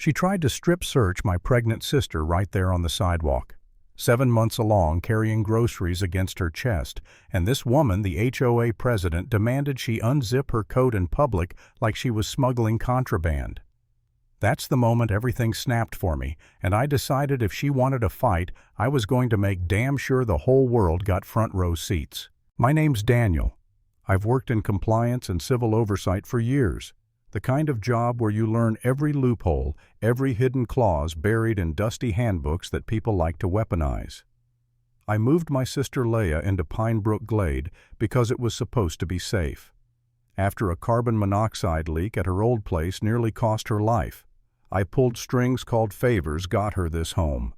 She tried to strip search my pregnant sister right there on the sidewalk, 7 months along carrying groceries against her chest, and this woman, the HOA president, demanded she unzip her coat in public like she was smuggling contraband. That's the moment everything snapped for me, and I decided if she wanted a fight, I was going to make damn sure the whole world got front row seats. My name's Daniel. I've worked in compliance and civil oversight for years, the kind of job where you learn every loophole, every hidden clause buried in dusty handbooks that people like to weaponize. I moved my sister Leah into Pine Brook Glade because it was supposed to be safe. After a carbon monoxide leak at her old place nearly cost her life, I pulled strings called favors got her this home.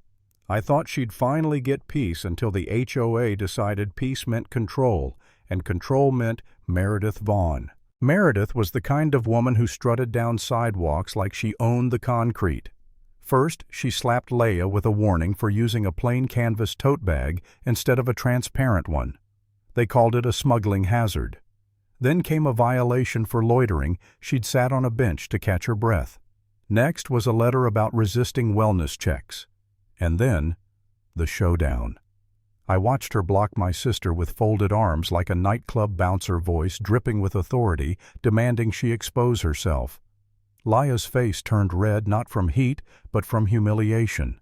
I thought she'd finally get peace until the HOA decided peace meant control, and control meant Meredith Vaughn. Meredith was the kind of woman who strutted down sidewalks like she owned the concrete. First, she slapped Leah with a warning for using a plain canvas tote bag instead of a transparent one. They called it a smuggling hazard. Then came a violation for loitering. She'd sat on a bench to catch her breath. Next was a letter about resisting wellness checks. And then, the showdown. I watched her block my sister with folded arms like a nightclub bouncer voice dripping with authority, demanding she expose herself. Leah's face turned red not from heat, but from humiliation.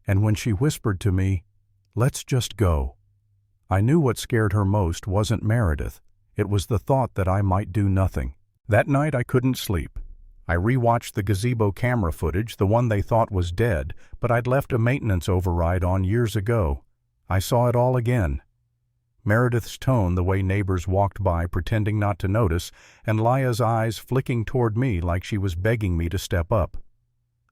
And when she whispered to me, "Let's just go," I knew what scared her most wasn't Meredith. It was the thought that I might do nothing. That night I couldn't sleep. I rewatched the gazebo camera footage, the one they thought was dead, but I'd left a maintenance override on years ago. I saw it all again. Meredith's tone, the way neighbors walked by pretending not to notice, and Leah's eyes flicking toward me like she was begging me to step up.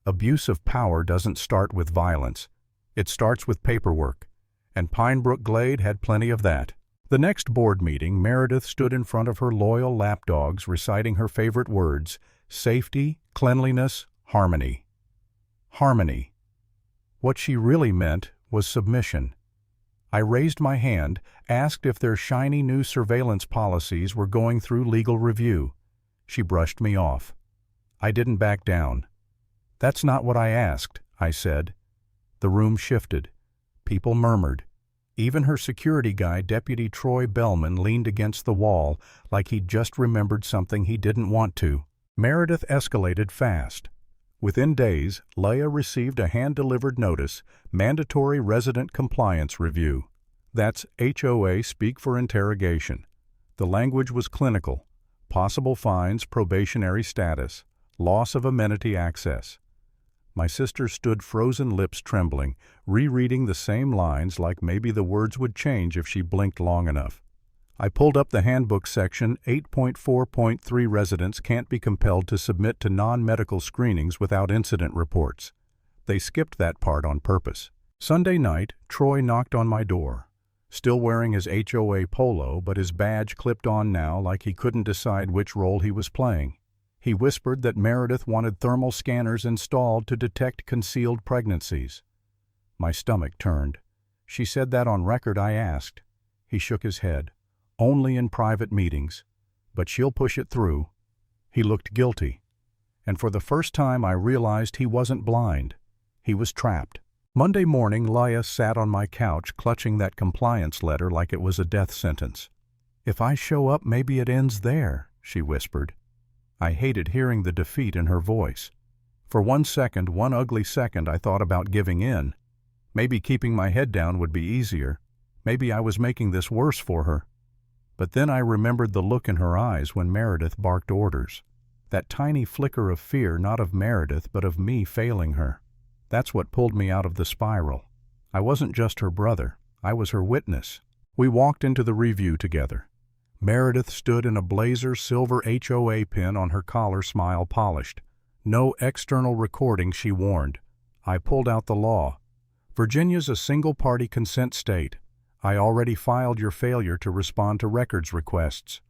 Abuse of power doesn't start with violence. It starts with paperwork, and Pine Brook Glade had plenty of that. The next board meeting, Meredith stood in front of her loyal lapdogs reciting her favorite words: safety, cleanliness, harmony. Harmony. What she really meant was submission. I raised my hand, asked if their shiny new surveillance policies were going through legal review. She brushed me off. I didn't back down. "That's not what I asked," I said. The room shifted. People murmured. Even her security guy, Deputy Troy Bellman, leaned against the wall like he'd just remembered something he didn't want to. Meredith escalated fast. Within days, Leah received a hand-delivered notice, Mandatory Resident Compliance Review. That's HOA speak for interrogation. The language was clinical. Possible fines, probationary status, loss of amenity access. My sister stood, frozen lips trembling, rereading the same lines like maybe the words would change if she blinked long enough. I pulled up the handbook section. 8.4.3 Residents can't be compelled to submit to non-medical screenings without incident reports. They skipped that part on purpose. Sunday night, Troy knocked on my door. Still wearing his HOA polo, but his badge clipped on now like he couldn't decide which role he was playing. He whispered that Meredith wanted thermal scanners installed to detect concealed pregnancies. My stomach turned. "She said that on record?" I asked. He shook his head. "Only in private meetings. But she'll push it through." He looked guilty. And for the first time I realized he wasn't blind. He was trapped. Monday morning, Leah sat on my couch clutching that compliance letter like it was a death sentence. "If I show up, maybe it ends there," she whispered. I hated hearing the defeat in her voice. For one ugly second, I thought about giving in. Maybe keeping my head down would be easier. Maybe I was making this worse for her. But then I remembered the look in her eyes when Meredith barked orders. That tiny flicker of fear, not of Meredith, but of me failing her. That's what pulled me out of the spiral. I wasn't just her brother. I was her witness. We walked into the review together. Meredith stood in a blazer, silver HOA pin on her collar, smile polished. "No external recording," she warned. I pulled out the law. "Virginia's a single-party consent state. I already filed your failure to respond to records requests."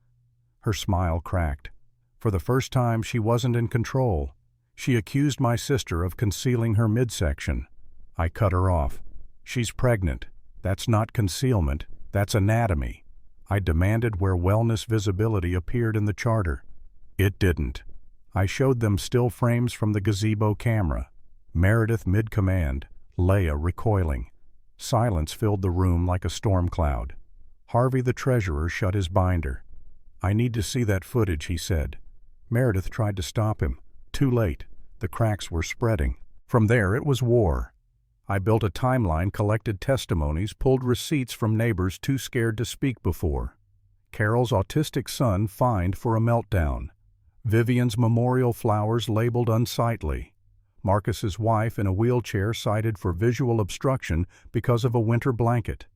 Her smile cracked. For the first time, she wasn't in control. She accused my sister of concealing her midsection. I cut her off. "She's pregnant. That's not concealment. That's anatomy." I demanded where wellness visibility appeared in the charter. It didn't. I showed them still frames from the gazebo camera. Meredith mid-command, Leah recoiling. Silence filled the room like a storm cloud. Harvey the treasurer shut his binder. "I need to see that footage," he said. Meredith tried to stop him. Too late. The cracks were spreading. From there it was war. I built a timeline, collected testimonies, pulled receipts from neighbors too scared to speak before. Carol's autistic son fined for a meltdown. Vivian's memorial flowers labeled unsightly. Marcus's wife in a wheelchair cited for visual obstruction because of a winter blanket.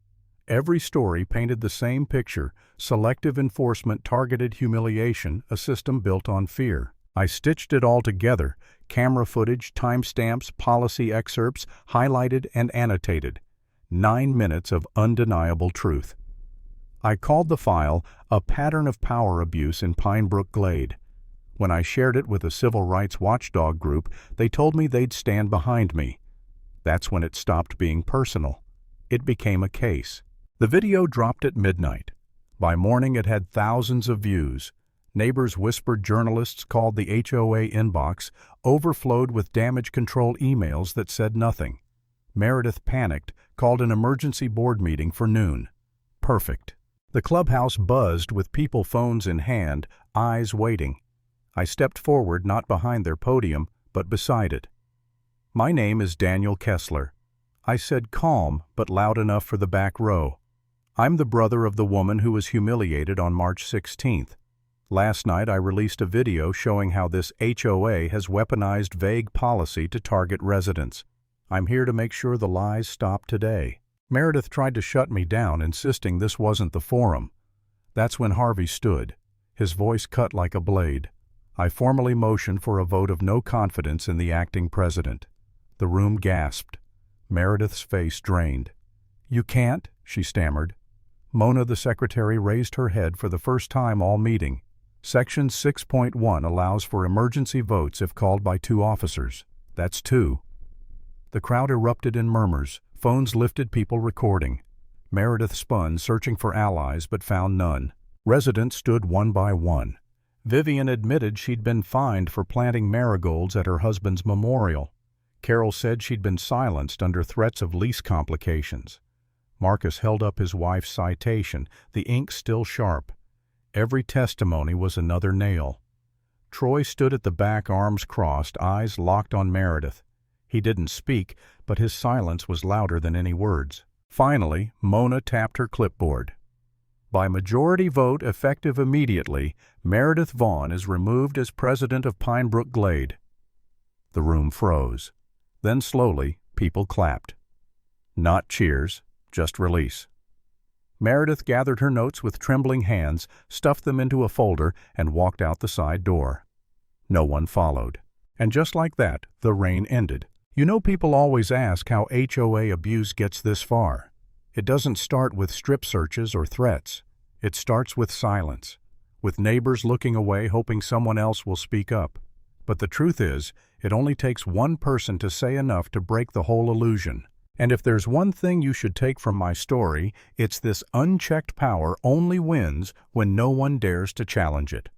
Every story painted the same picture: selective enforcement, targeted humiliation, a system built on fear. I stitched it all together: camera footage, timestamps, policy excerpts, highlighted and annotated. 9 minutes of undeniable truth. I called the file "A Pattern of Power Abuse in Pinebrook Glade." When I shared it with a civil rights watchdog group, they told me they'd stand behind me. That's when it stopped being personal. It became a case. The video dropped at midnight. By morning it had thousands of views. Neighbors whispered, journalists called, the HOA inbox overflowed with damage control emails that said nothing. Meredith panicked, called an emergency board meeting for noon. Perfect. The clubhouse buzzed with people, phones in hand, eyes waiting. I stepped forward, not behind their podium, but beside it. "My name is Daniel Kessler." I said, calm but loud enough for the back row. "I'm the brother of the woman who was humiliated on March 16th. Last night I released a video showing how this HOA has weaponized vague policy to target residents. I'm here to make sure the lies stop today." Meredith tried to shut me down, insisting this wasn't the forum. That's when Harvey stood, his voice cut like a blade. I formally motioned for a vote of no confidence in the acting president. The room gasped. Meredith's face drained. "You can't," she stammered. Mona, the secretary, raised her head for the first time all meeting. Section 6.1 allows for emergency votes if called by 2 officers. That's 2. The crowd erupted in murmurs. Phones lifted, people recording. Meredith spun, searching for allies, but found none. Residents stood one by one. Vivian admitted she'd been fined for planting marigolds at her husband's memorial. Carol said she'd been silenced under threats of lease complications. Marcus held up his wife's citation, the ink still sharp. Every testimony was another nail. Troy stood at the back, arms crossed, eyes locked on Meredith. He didn't speak, but his silence was louder than any words. Finally, Mona tapped her clipboard. "By majority vote, effective immediately, Meredith Vaughn is removed as president of Pinebrook Glade." The room froze. Then slowly, people clapped. Not cheers, just release. Meredith gathered her notes with trembling hands, stuffed them into a folder, and walked out the side door. No one followed. And just like that, the rain ended. You know, people always ask how HOA abuse gets this far. It doesn't start with strip searches or threats. It starts with silence, with neighbors looking away, hoping someone else will speak up. But the truth is, it only takes one person to say enough to break the whole illusion. And if there's one thing you should take from my story, it's this: unchecked power only wins when no one dares to challenge it.